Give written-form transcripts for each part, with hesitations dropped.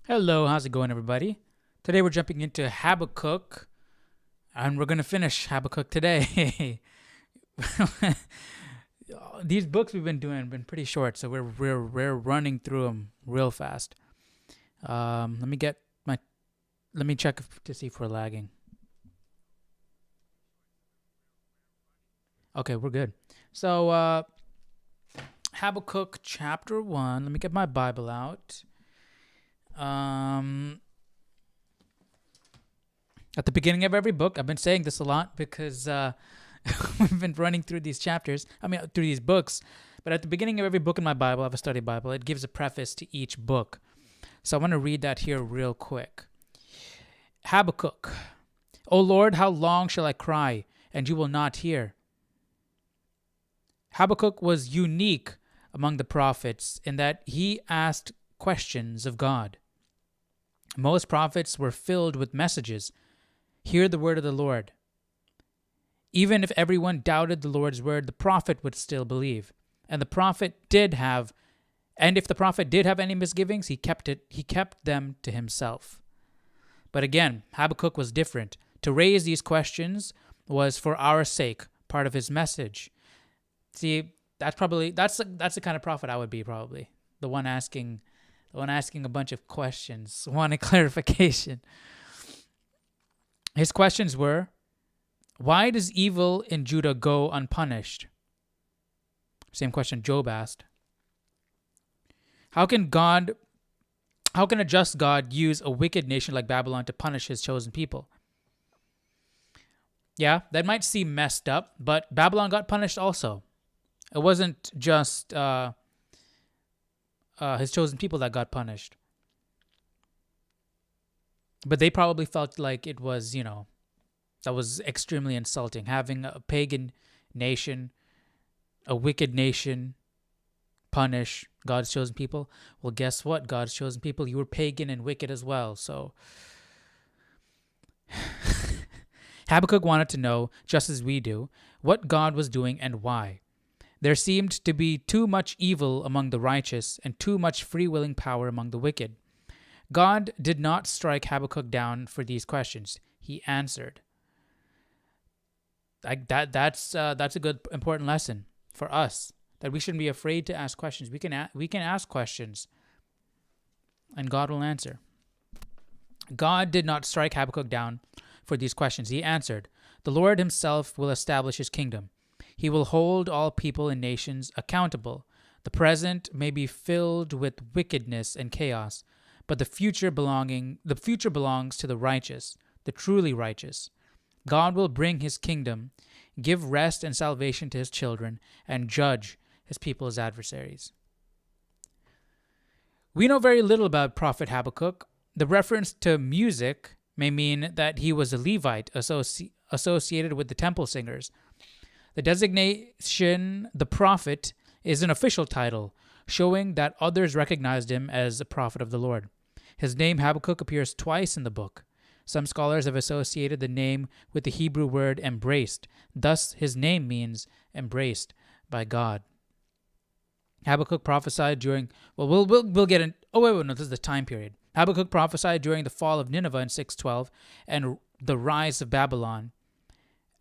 Hello, how's it going, everybody? Today we're jumping into Habakkuk, and we're gonna finish Habakkuk today. These books we've been doing have been pretty short, so we're running through them real fast. Let me get my let me check to see if we're lagging. Okay, we're good. So Habakkuk chapter 1. Let me get my Bible out. Um, at the beginning of every book, I've been saying this a lot because we've been running through these chapters. Through these books. But at the beginning of every book in my Bible, I have a study Bible. It gives a preface to each book. So I want to read that here real quick. Habakkuk. O Lord, how long shall I cry, and you will not hear? Habakkuk was unique among the prophets in that he asked questions of God. Most prophets were filled with messages. Hear the word of the Lord. Even if everyone doubted the Lord's word, the prophet would still believe. And if the prophet did have any misgivings, he kept them to himself. But again, Habakkuk was different. To raise these questions was for our sake, part of his message. See, that's the kind of prophet I would be, probably. The one asking a bunch of questions, wanting clarification. His questions were, why does evil in Judah go unpunished? Same question Job asked. How can a just God use a wicked nation like Babylon to punish his chosen people? Yeah, that might seem messed up, but Babylon got punished also. It wasn't just his chosen people that got punished. But they probably felt like it was, that was extremely insulting. Having a pagan nation, a wicked nation, punish God's chosen people. Well, guess what? God's chosen people, you were pagan and wicked as well. So Habakkuk wanted to know, just as we do, what God was doing and why. There seemed to be too much evil among the righteous and too much free-willing power among the wicked. God did not strike Habakkuk down for these questions. He answered. That's a good important lesson for us, that we shouldn't be afraid to ask questions. We can ask questions, and God will answer. God did not strike Habakkuk down for these questions. He answered, the Lord himself will establish his kingdom. He will hold all people and nations accountable. The present may be filled with wickedness and chaos, but the future belongs to the righteous, the truly righteous. God will bring his kingdom, give rest and salvation to his children, and judge his people's adversaries. We know very little about Prophet Habakkuk. The reference to music may mean that he was a Levite associated with the temple singers. The designation, the prophet, is an official title, showing that others recognized him as a prophet of the Lord. His name, Habakkuk, appears twice in the book. Some scholars have associated the name with the Hebrew word embraced. Thus, his name means embraced by God. Habakkuk prophesied during, we'll get in, no, this is the time period. Habakkuk prophesied during the fall of Nineveh in 612 and the rise of Babylon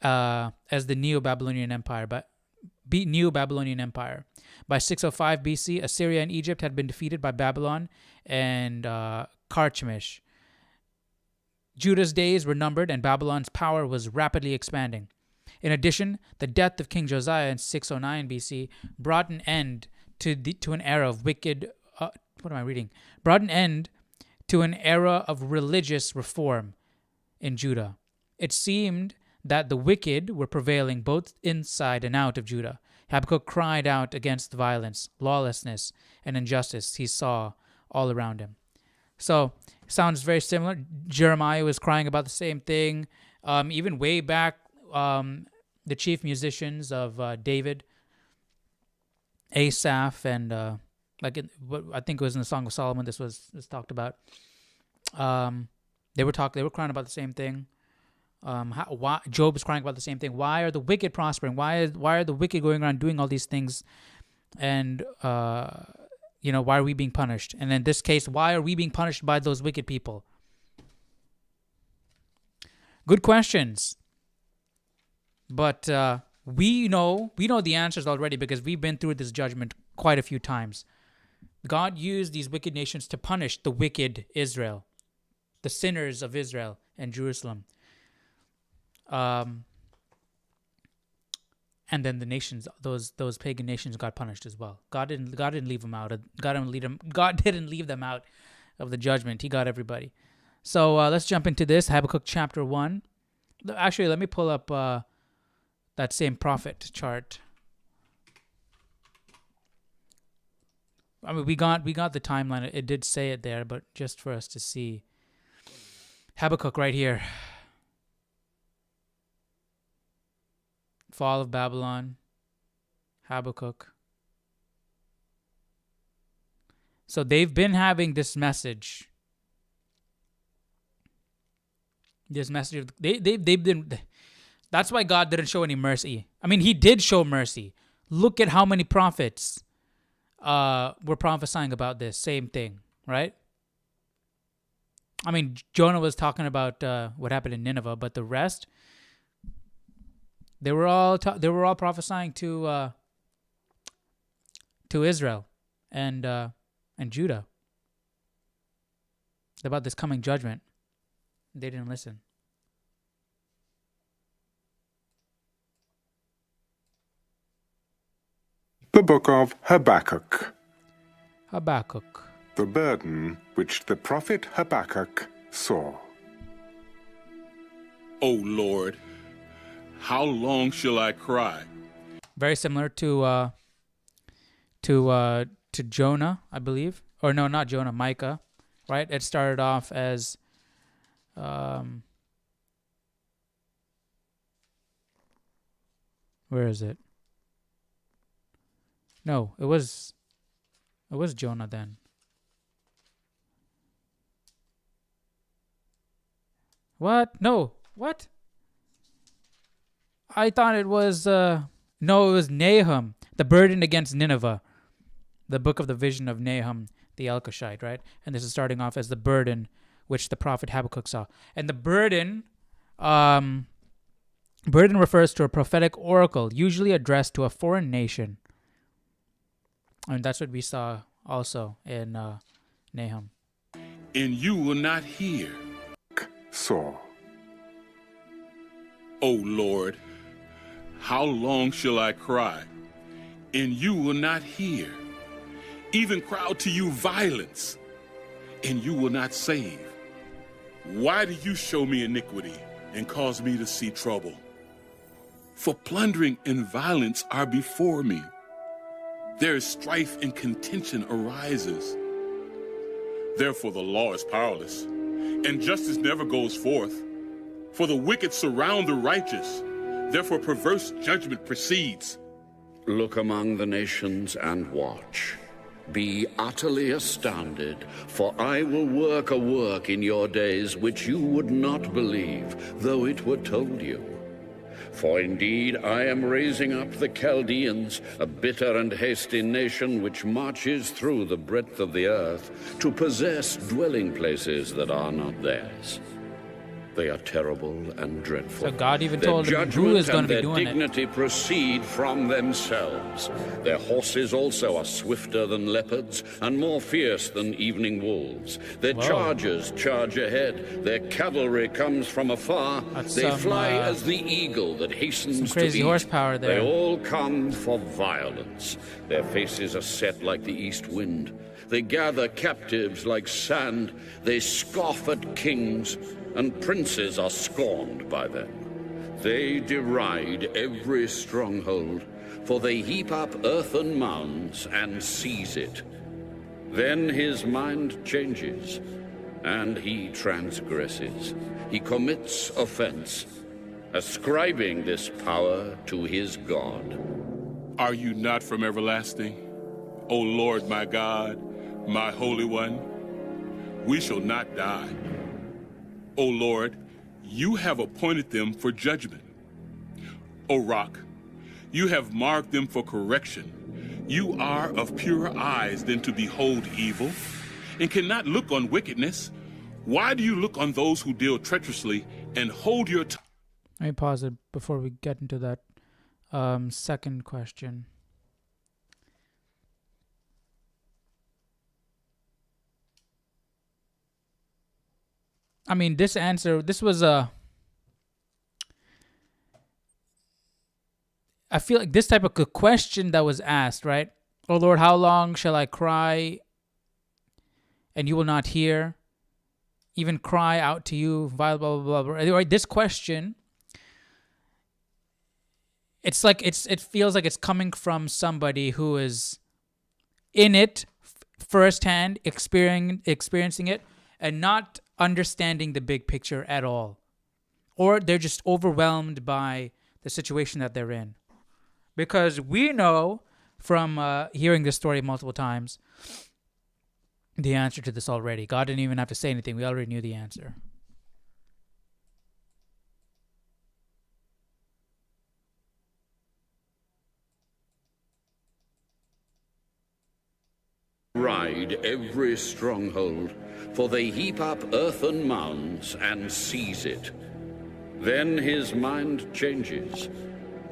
as the Neo-Babylonian Empire. By 605 BC, Assyria and Egypt had been defeated by Babylon and Carchemish. Judah's days were numbered, and Babylon's power was rapidly expanding. In addition, the death of King Josiah in 609 BC brought an end to an era of Brought an end to an era of religious reform in Judah. It seemed that the wicked were prevailing both inside and out of Judah. Habakkuk cried out against violence, lawlessness, and injustice he saw all around him. So, sounds very similar. Jeremiah was crying about the same thing. Even way back, the chief musicians of David, Asaph, and I think it was in the Song of Solomon. This was talked about. They were crying about the same thing. Why Job is crying about the same thing. Why are the wicked prospering? Why are the wicked going around doing all these things? And why are we being punished? And in this case, why are we being punished by those wicked people? Good questions. But we know the answers already because we've been through this judgment quite a few times. God used these wicked nations to punish the wicked Israel, the sinners of Israel and Jerusalem. And then the nations, those pagan nations, got punished as well. God didn't leave them out. God didn't leave them out of the judgment. He got everybody. So let's jump into this. Habakkuk chapter 1. Actually, let me pull up that same prophet chart. I mean, we got the timeline. It did say it there, but just for us to see. Habakkuk right here. Fall of Babylon. Habakkuk. So they've been having this message. They've been. That's why God didn't show any mercy. I mean, He did show mercy. Look at how many prophets were prophesying about this same thing, right? I mean, Jonah was talking about what happened in Nineveh, but the rest, they were all prophesying to Israel and Judah about this coming judgment. They didn't listen. The book of Habakkuk. Habakkuk. The burden which the prophet Habakkuk saw. O Lord, how long shall I cry? Very similar to Jonah, I believe. Or no, not Jonah, Micah, right? It started off as where is it? No, it was Jonah then. What? No. What? I thought it was no, it was Nahum, the burden against Nineveh. The book of the vision of Nahum the Elkoshite, right? And this is starting off as the burden which the prophet Habakkuk saw. And the burden refers to a prophetic oracle, usually addressed to a foreign nation. And that's what we saw also in Nahum. And you will not hear. Saw. O Lord, how long shall I cry, and you will not hear? Even cry out to you violence, and you will not save. Why do you show me iniquity and cause me to see trouble? For plundering and violence are before me. There is strife and contention arises. Therefore the law is powerless, and justice never goes forth. For the wicked surround the righteous, therefore perverse judgment proceeds. Look among the nations and watch. Be utterly astounded, for I will work a work in your days which you would not believe, though it were told you. For indeed I am raising up the Chaldeans, a bitter and hasty nation which marches through the breadth of the earth, to possess dwelling places that are not theirs. They are terrible and dreadful. So God even told them who is going to be doing it. Their dignity proceed from themselves. Their horses also are swifter than leopards and more fierce than evening wolves. Their chargers charge ahead. Their cavalry comes from afar. They fly as the eagle that hastens some crazy to eat. Horsepower there. They all come for violence. Their faces are set like the east wind. They gather captives like sand. They scoff at kings, and princes are scorned by them. They deride every stronghold, for they heap up earthen mounds and seize it. Then his mind changes, and he transgresses. He commits offense, ascribing this power to his God. Are you not from everlasting, O Lord my God, my Holy One? We shall not die. O Lord, you have appointed them for judgment. O Rock, you have marked them for correction. You are of purer eyes than to behold evil, and cannot look on wickedness. Why do you look on those who deal treacherously and hold your tongue? Let me pause it before we get into that second question. I mean, this was a... I feel like this type of question that was asked, right? Oh Lord, how long shall I cry and you will not hear? Even cry out to you, blah, blah, blah, blah. Right? This question, it feels like it's coming from somebody who is in it firsthand, experiencing it, and not understanding the big picture at all. Or they're just overwhelmed by the situation that they're in. Because we know from hearing this story multiple times the answer to this already. God didn't even have to say anything. We already knew the answer. Ride every stronghold, for they heap up earthen mounds and seize it. Then his mind changes,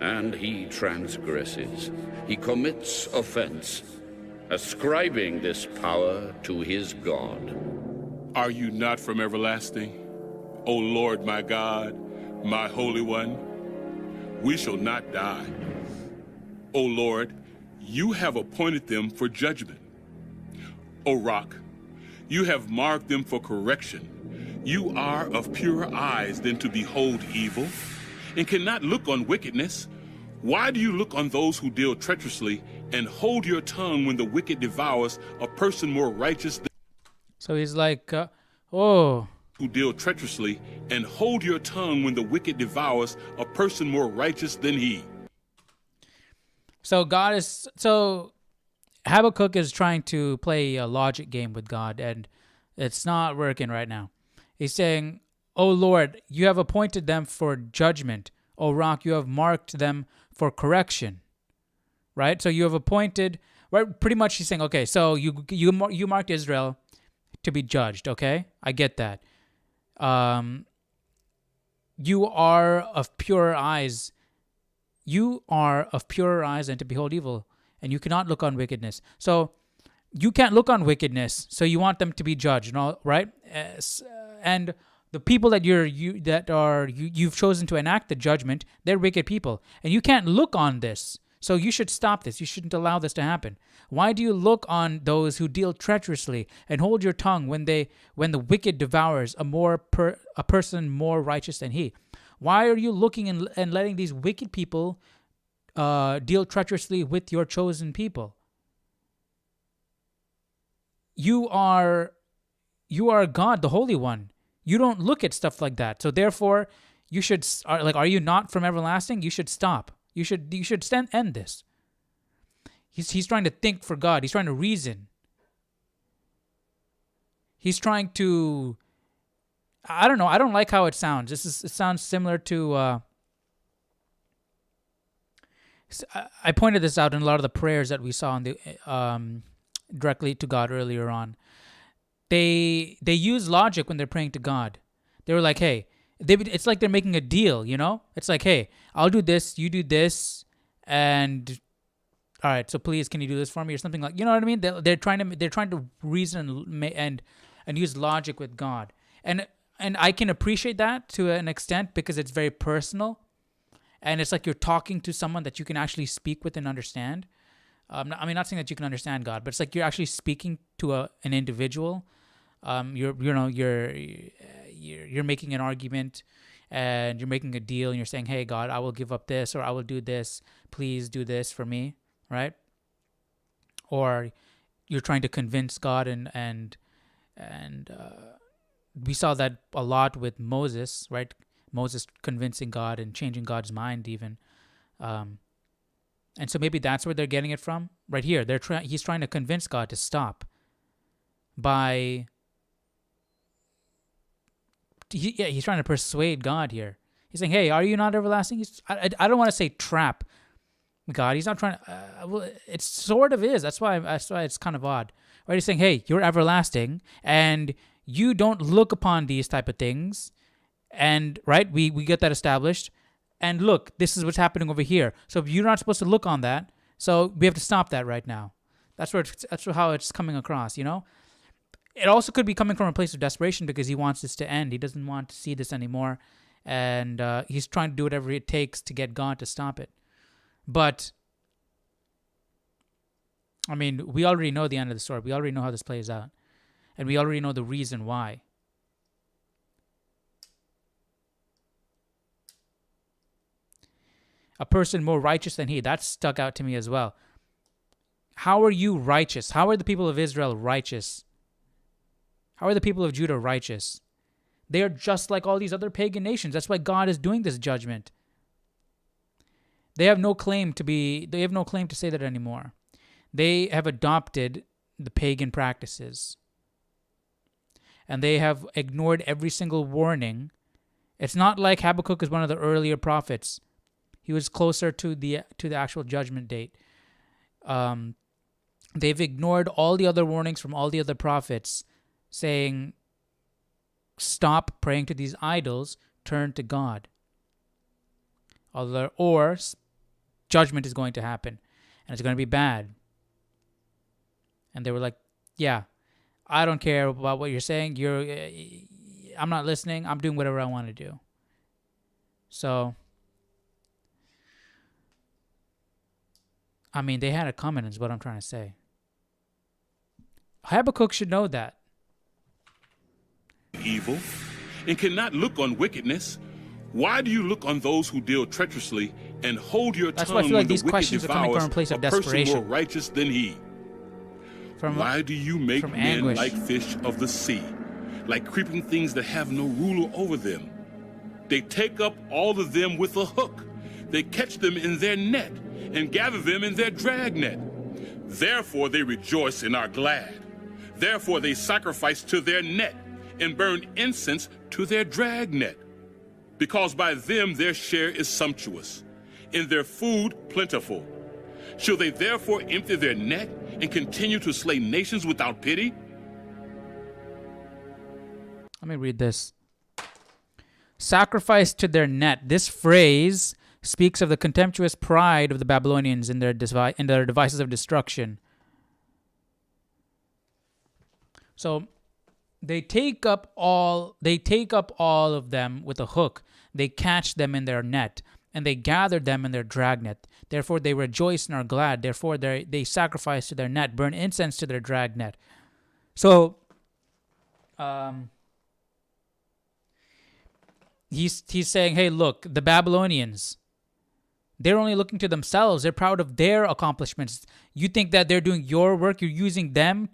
and he transgresses. He commits offense, ascribing this power to his God. Are you not from everlasting, O Lord my God, my Holy One? We shall not die. O Lord, you have appointed them for judgment. O Rock, you have marked them for correction. You are of purer eyes than to behold evil, and cannot look on wickedness. Why do you look on those who deal treacherously and hold your tongue when the wicked devours a person more righteous than... So he's like, who deal treacherously and hold your tongue when the wicked devours a person more righteous than he. So Habakkuk is trying to play a logic game with God, and it's not working right now. He's saying, "O Lord, you have appointed them for judgment. O Rock, you have marked them for correction." Right? So you have appointed, right? Pretty much he's saying, okay, so you marked Israel to be judged, okay? I get that. You are of purer eyes. You are of purer eyes than to behold evil, and you cannot look on wickedness. So you can't look on wickedness, so you want them to be judged, and all, right? And the people that you've chosen to enact the judgment, they're wicked people, and you can't look on this. So you should stop this. You shouldn't allow this to happen. Why do you look on those who deal treacherously and hold your tongue when the wicked devours a person more righteous than he? Why are you looking and letting these wicked people deal treacherously with your chosen people? You are God, the Holy One. You don't look at stuff like that. So therefore, you should are you not from everlasting? You should stop. You should end this. He's trying to think for God. He's trying to reason. He's trying to... I don't know. I don't like how it sounds. It sounds similar to... I pointed this out in a lot of the prayers that we saw in the directly to God earlier on. They use logic when they're praying to God. They were like, hey, it's like they're making a deal, you know? It's like, hey, I'll do this, you do this, and all right, so please, can you do this for me or something like, you know what I mean? They're trying to reason and use logic with God, and I can appreciate that to an extent because it's very personal, and it's like you're talking to someone that you can actually speak with and understand. Not saying that you can understand God, but it's like you're actually speaking to an individual. You're making an argument and you're making a deal and you're saying, hey, God, I will give up this or I will do this. Please do this for me, right? Or you're trying to convince God and we saw that a lot with Moses, right? Moses convincing God and changing God's mind even. And so maybe that's where they're getting it from. Right here, he's trying to convince God to stop by... He's trying to persuade God here. He's saying, hey, are you not everlasting? I don't want to say trap, God. He's not trying to, well, it sort of is. That's why it's kind of odd. Right? He's saying, hey, you're everlasting and you don't look upon these type of things. And, right, we get that established. And look, this is what's happening over here. So you're not supposed to look on that. So we have to stop that right now. That's how it's coming across, you know? It also could be coming from a place of desperation because he wants this to end. He doesn't want to see this anymore. And he's trying to do whatever it takes to get God to stop it. But, I mean, we already know the end of the story. We already know how this plays out. And we already know the reason why. A person more righteous than he. That stuck out to me as well. How are you righteous? How are the people of Israel righteous? How are the people of Judah righteous? They are just like all these other pagan nations. That's why God is doing this judgment. They have no claim to say that anymore. They have adopted the pagan practices. And they have ignored every single warning. It's not like Habakkuk is one of the earlier prophets. He was closer to the actual judgment date. They've ignored all the other warnings from all the other prophets saying, stop praying to these idols, turn to God. Or judgment is going to happen, and it's going to be bad. And they were like, yeah, I don't care about what you're saying. I'm not listening. I'm doing whatever I want to do. So, I mean, they had it coming is what I'm trying to say. Habakkuk should know that. Evil and cannot look on wickedness. Why do you look on those who deal treacherously and hold your That's tongue why I feel like when the these wicked questions are coming devours from a place of a person desperation. more righteous than he? Why do you make men anguish. like fish of the sea, like creeping things that have no ruler over them? They take up all of them with a hook. They catch them in their net and gather them in their dragnet. Therefore they rejoice and are glad. Therefore they sacrifice to their net and burn incense to their dragnet. Because by them their share is sumptuous, and their food plentiful. Shall they therefore empty their net and continue to slay nations without pity? Let me read this. Sacrifice to their net. This phrase speaks of the contemptuous pride of the Babylonians in their devices of destruction. So they take up all of them with a hook. They catch them in their net, and they gather them in their dragnet. Therefore they rejoice and are glad. Therefore they sacrifice to their net, burn incense to their dragnet. So he's saying, hey, look, the Babylonians, they're only looking to themselves. They're proud of their accomplishments. You think that they're doing your work? You're using them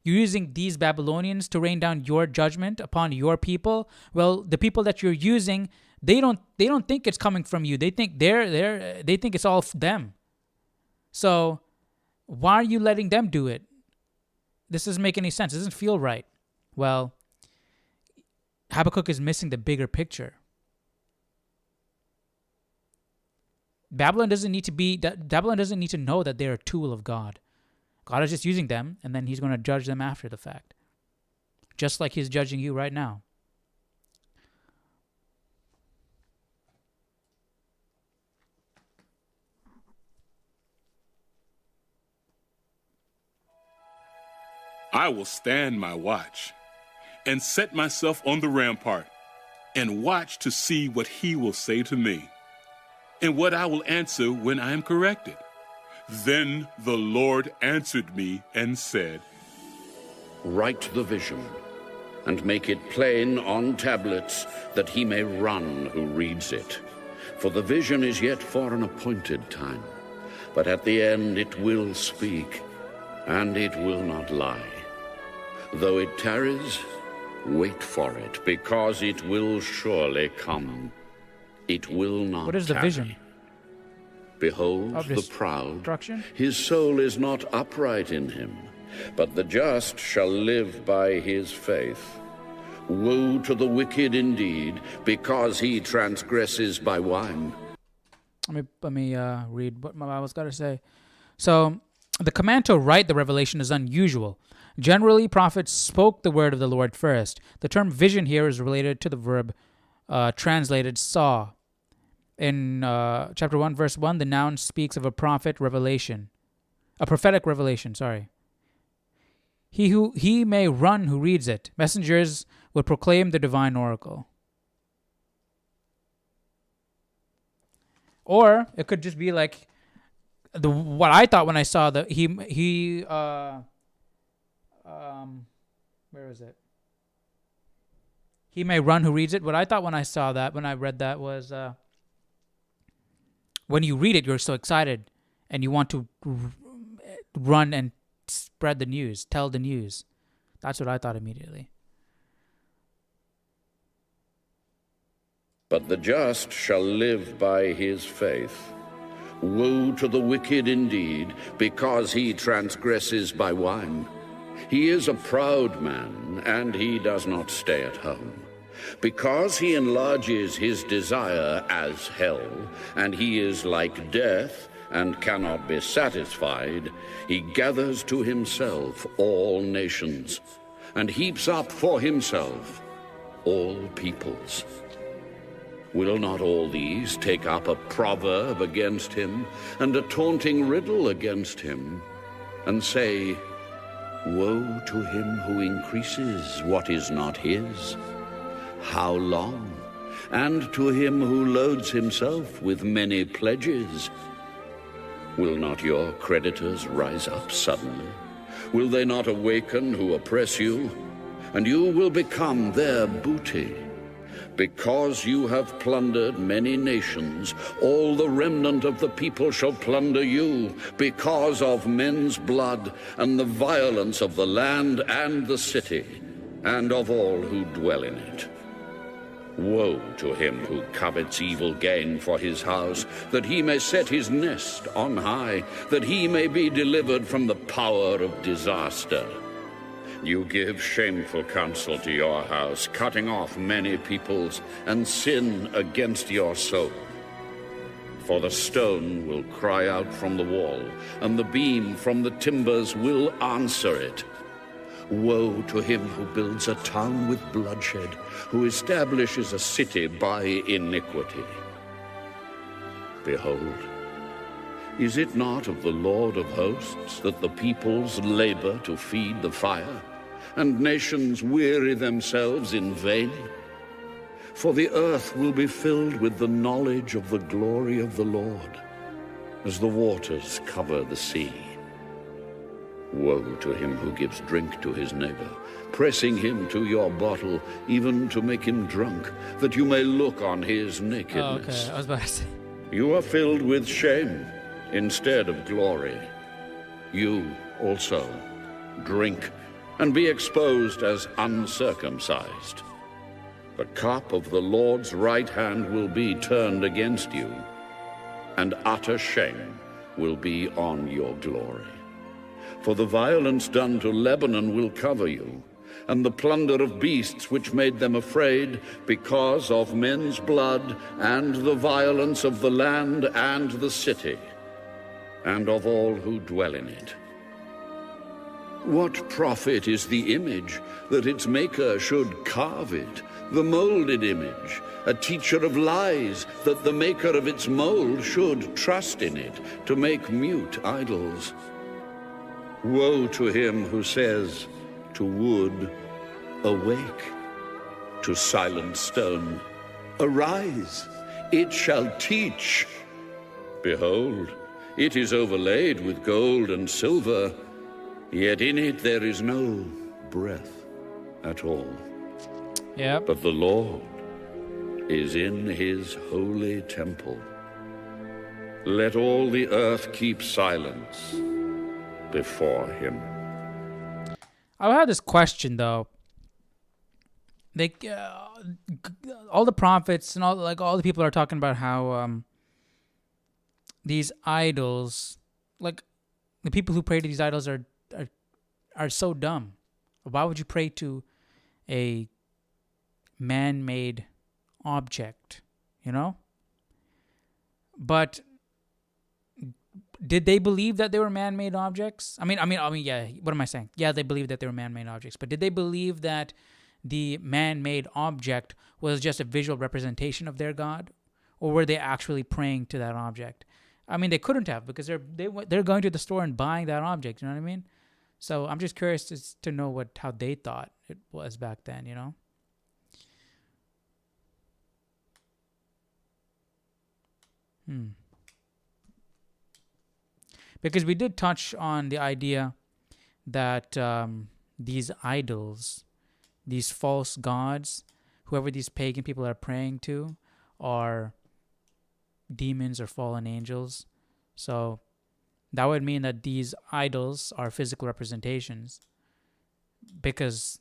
you're using these Babylonians to rain down your judgment upon your people. Well, the people that you're using, they don't think it's coming from you. They think they think it's all them. So why are you letting them do it? This doesn't make any sense. It doesn't feel right. Well, Habakkuk is missing the bigger picture. Babylon doesn't need to know that they're a tool of God. God is just using them, and then he's going to judge them after the fact. Just like he's judging you right now. I will stand my watch and set myself on the rampart and watch to see what he will say to me and what I will answer when I am corrected. Then the Lord answered me and said, Write the vision and make it plain on tablets that he may run who reads it. For the vision is yet for an appointed time, but at the end it will speak, and it will not lie. Though it tarries, wait for it, because it will surely come. It will not What is the tarry. vision? Behold Of the proud. destruction? His soul is not upright in him, but the just shall live by his faith. Woe to the wicked indeed, because he transgresses by wine. Let me read what my Bible's got to say. So, the command to write the revelation is unusual. Generally, prophets spoke the word of the Lord first. The term vision here is related to the verb translated saw. In chapter 1, verse 1, the noun speaks of a prophetic revelation. He may run who reads it. Messengers would proclaim the divine oracle. Or it could just be like what I thought when I saw the where is it? He may run who reads it. What I thought when I read that was when you read it, you're so excited and you want to run and spread the news, tell the news. That's what I thought immediately. But the just shall live by his faith. Woe to the wicked indeed, because he transgresses by wine. He is a proud man, and he does not stay at home. Because he enlarges his desire as hell, and he is like death, and cannot be satisfied, he gathers to himself all nations, and heaps up for himself all peoples. Will not all these take up a proverb against him, and a taunting riddle against him, and say, Woe to him who increases what is not his? How long? And to him who loads himself with many pledges? Will not your creditors rise up suddenly? Will they not awaken who oppress you? And you will become their booty. Because you have plundered many nations, all the remnant of the people shall plunder you, because of men's blood and the violence of the land and the city, and of all who dwell in it. Woe to him who covets evil gain for his house, that he may set his nest on high, that he may be delivered from the power of disaster. You give shameful counsel to your house, cutting off many peoples, and sin against your soul. For the stone will cry out from the wall, and the beam from the timbers will answer it. Woe to him who builds a town with bloodshed, who establishes a city by iniquity. Behold, is it not of the Lord of hosts that the peoples labor to feed the fire, and nations weary themselves in vain? For the earth will be filled with the knowledge of the glory of the Lord, as the waters cover the sea. Woe to him who gives drink to his neighbor, pressing him to your bottle, even to make him drunk, that you may look on his nakedness. Okay, I was about to say. You are filled with shame instead of glory. You also drink and be exposed as uncircumcised. The cup of the Lord's right hand will be turned against you, and utter shame will be on your glory. For the violence done to Lebanon will cover you, and the plunder of beasts which made them afraid, because of men's blood, and the violence of the land and the city, and of all who dwell in it. What profit is the image that its maker should carve it, the molded image, a teacher of lies, that the maker of its mold should trust in it to make mute idols? Woe to him who says to wood, Awake, to silent stone, Arise, it shall teach. Behold, it is overlaid with gold and silver, yet in it there is no breath at all. Yep. But the Lord is in his holy temple. Let all the earth keep silence before him. I had this question though. All the prophets and all the people are talking about how these idols, like the people who pray to these idols are so dumb. Why would you pray to a man-made object? You know. But did they believe that they were man-made objects? I mean, yeah. What am I saying? Yeah, they believed that they were man-made objects. But did they believe that the man-made object was just a visual representation of their God, or were they actually praying to that object? I mean, they couldn't have, because they're going to the store and buying that object. You know what I mean? So I'm just curious to know how they thought it was back then. You know. Because we did touch on the idea that these idols, these false gods, whoever these pagan people are praying to, are demons or fallen angels. So that would mean that these idols are physical representations, because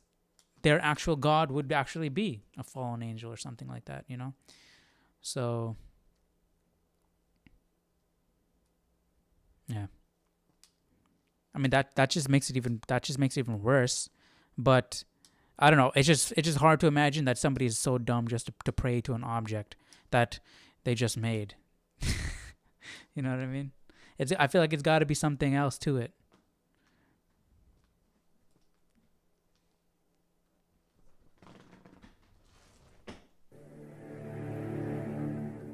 their actual god would actually be a fallen angel or something like that, you know? So yeah. I mean, that just makes it even worse. But I don't know. It's just hard to imagine that somebody is so dumb just to pray to an object that they just made. You know what I mean? I feel like it's got to be something else to it.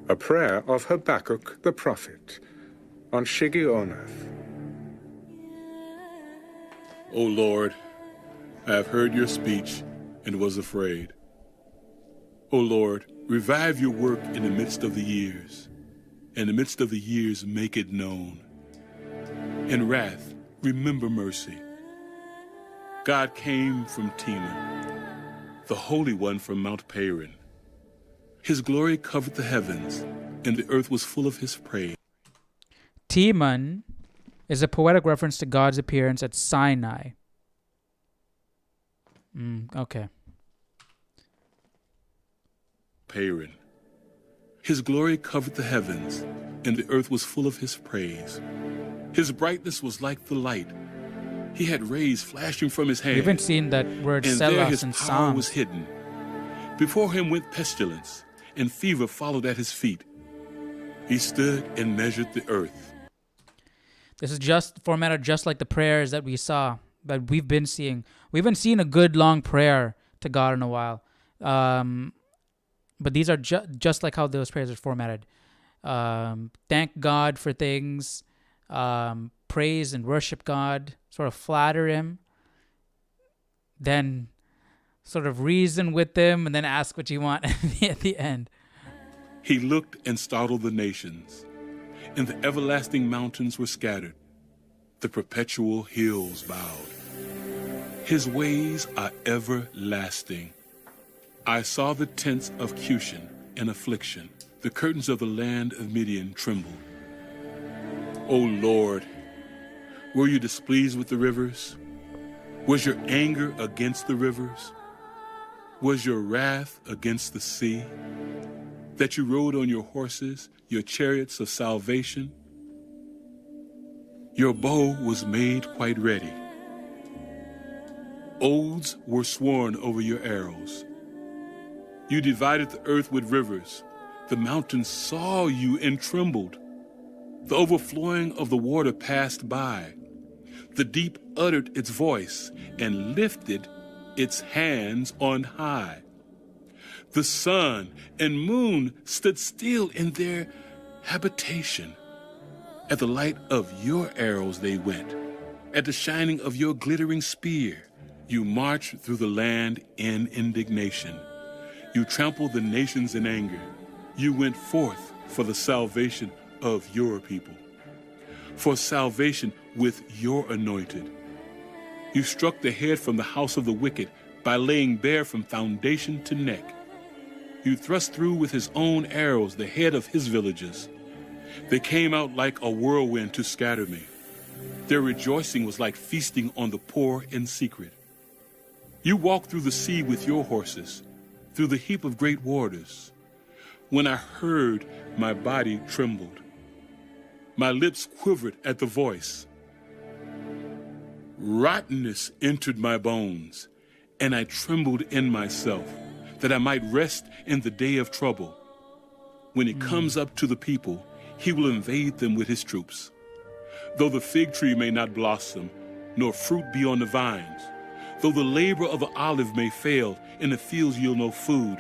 A prayer of Habakkuk the prophet on Shigionoth. O Lord, I have heard your speech and was afraid. O Lord, revive your work in the midst of the years. In the midst of the years, make it known. In wrath, remember mercy. God came from Teman, the Holy One from Mount Paran. His glory covered the heavens, and the earth was full of his praise. Teman is a poetic reference to God's appearance at Sinai. Okay. Paran. His glory covered the heavens, and the earth was full of his praise. His brightness was like the light. He had rays flashing from his hand. We haven't seen that word and there selas his in power was Psalms. hidden. Before him went pestilence, and fever followed at his feet. He stood and measured the earth. This is just formatted just like the prayers that we saw, that we've been seeing. We haven't seen a good long prayer to God in a while. But these are just like how those prayers are formatted. Thank God for things, praise and worship God, sort of flatter him, then sort of reason with him, and then ask what you want at the end. He looked and startled the nations, and the everlasting mountains were scattered. The perpetual hills bowed. His ways are everlasting. I saw the tents of Cushan in affliction. The curtains of the land of Midian trembled. O Lord, were you displeased with the rivers? Was your anger against the rivers? Was your wrath against the sea? That you rode on your horses, your chariots of salvation? Your bow was made quite ready. Oaths were sworn over your arrows. You divided the earth with rivers. The mountains saw you and trembled. The overflowing of the water passed by. The deep uttered its voice and lifted its hands on high. The sun and moon stood still in their habitation. At the light of your arrows they went. At the shining of your glittering spear, you marched through the land in indignation. You trampled the nations in anger. You went forth for the salvation of your people, for salvation with your anointed. You struck the head from the house of the wicked by laying bare from foundation to neck. You thrust through with his own arrows the head of his villages. They came out like a whirlwind to scatter me. Their rejoicing was like feasting on the poor in secret. You walked through the sea with your horses, through the heap of great waters. When I heard, my body trembled. My lips quivered at the voice. Rottenness entered my bones, and I trembled in myself, that I might rest in the day of trouble. When it comes up to the people, he will invade them with his troops. Though the fig tree may not blossom, nor fruit be on the vines, though the labor of the olive may fail, and the fields yield no food,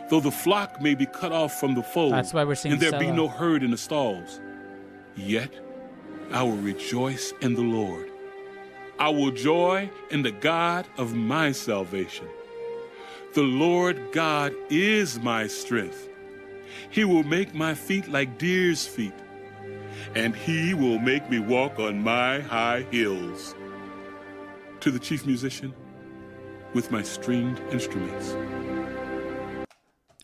though the flock may be cut off from the fold, That's why we're singing and there be Selah. no herd in the stalls, yet I will rejoice in the Lord. I will joy in the God of my salvation. The Lord God is my strength. He will make my feet like deer's feet, and he will make me walk on my high hills. To the chief musician, with my stringed instruments.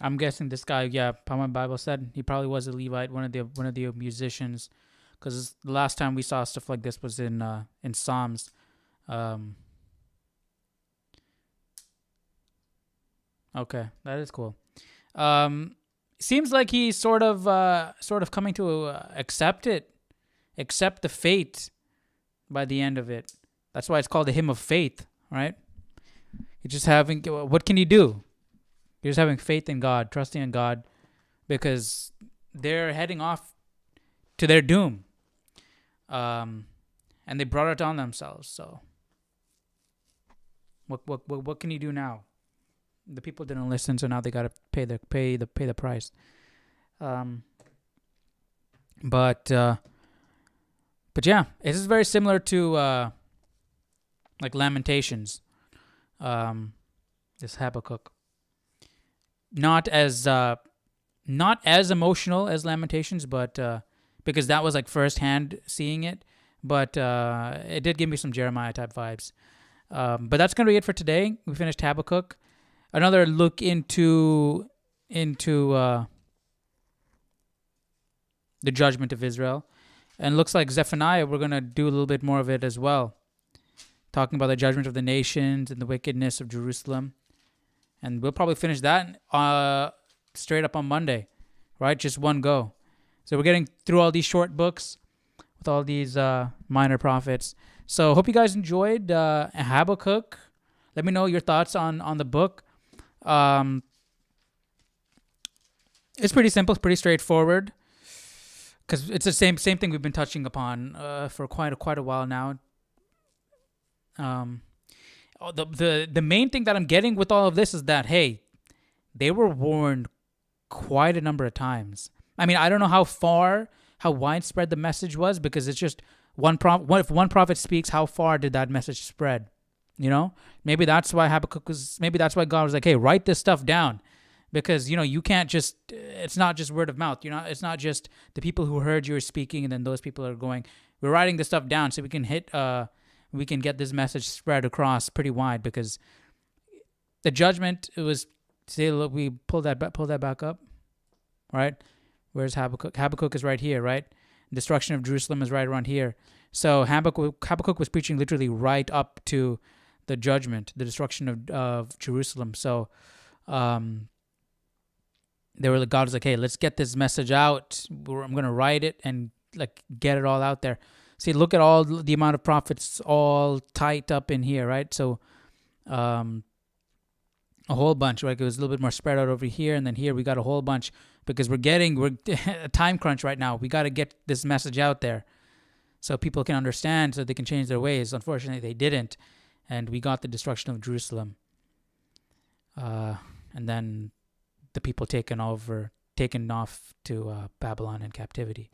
I'm guessing this guy, yeah, how my Bible said, he probably was a Levite, one of the musicians, because the last time we saw stuff like this was in Psalms. Okay, that is cool. Seems like he's sort of coming to accept the fate by the end of it. That's why it's called the hymn of faith, right? You're just having, what can you do? You're just having faith in God, trusting in God, because they're heading off to their doom. And they brought it on themselves. So what can you do now? The people didn't listen, so now they gotta pay the price. But yeah, it is very similar to like Lamentations. This Habakkuk, not as emotional as Lamentations, but because that was like firsthand seeing it. But it did give me some Jeremiah type vibes. But that's gonna be it for today. We finished Habakkuk. Another look into the judgment of Israel. And looks like Zephaniah, we're going to do a little bit more of it as well. Talking about the judgment of the nations and the wickedness of Jerusalem. And we'll probably finish that straight up on Monday, right? Just one go. So we're getting through all these short books with all these minor prophets. So hope you guys enjoyed Habakkuk. Let me know your thoughts on the book. It's pretty simple, pretty straightforward, because it's the same thing we've been touching upon for quite a while now. The main thing that I'm getting with all of this is that, hey, they were warned quite a number of times. I mean, I don't know how widespread the message was, because it's just if one prophet speaks, how far did that message spread? You know, maybe that's why God was like, hey, write this stuff down, because, you know, you can't just, it's not just word of mouth. It's not just the people who heard you were speaking and then those people are going, we're writing this stuff down so we can we can get this message spread across pretty wide, because the judgment, it was, say, look, we pull that back up, right? Where's Habakkuk? Habakkuk is right here, right? Destruction of Jerusalem is right around here. So Habakkuk was preaching literally right up to the judgment, the destruction of Jerusalem. So God was like, hey, let's get this message out. I'm going to write it and like get it all out there. See, look at all the amount of prophets all tied up in here, right? So a whole bunch, right? It was a little bit more spread out over here, and then here we got a whole bunch, because we're a time crunch right now. We got to get this message out there so people can understand, so they can change their ways. Unfortunately, they didn't, and we got the destruction of Jerusalem. And then the people taken off to Babylon in captivity.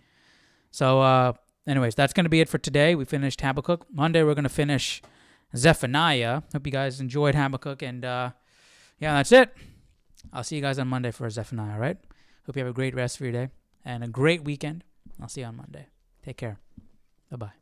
So anyways, that's going to be it for today. We finished Habakkuk. Monday, we're going to finish Zephaniah. Hope you guys enjoyed Habakkuk. And yeah, that's it. I'll see you guys on Monday for Zephaniah, all right? Hope you have a great rest of your day and a great weekend. I'll see you on Monday. Take care. Bye-bye.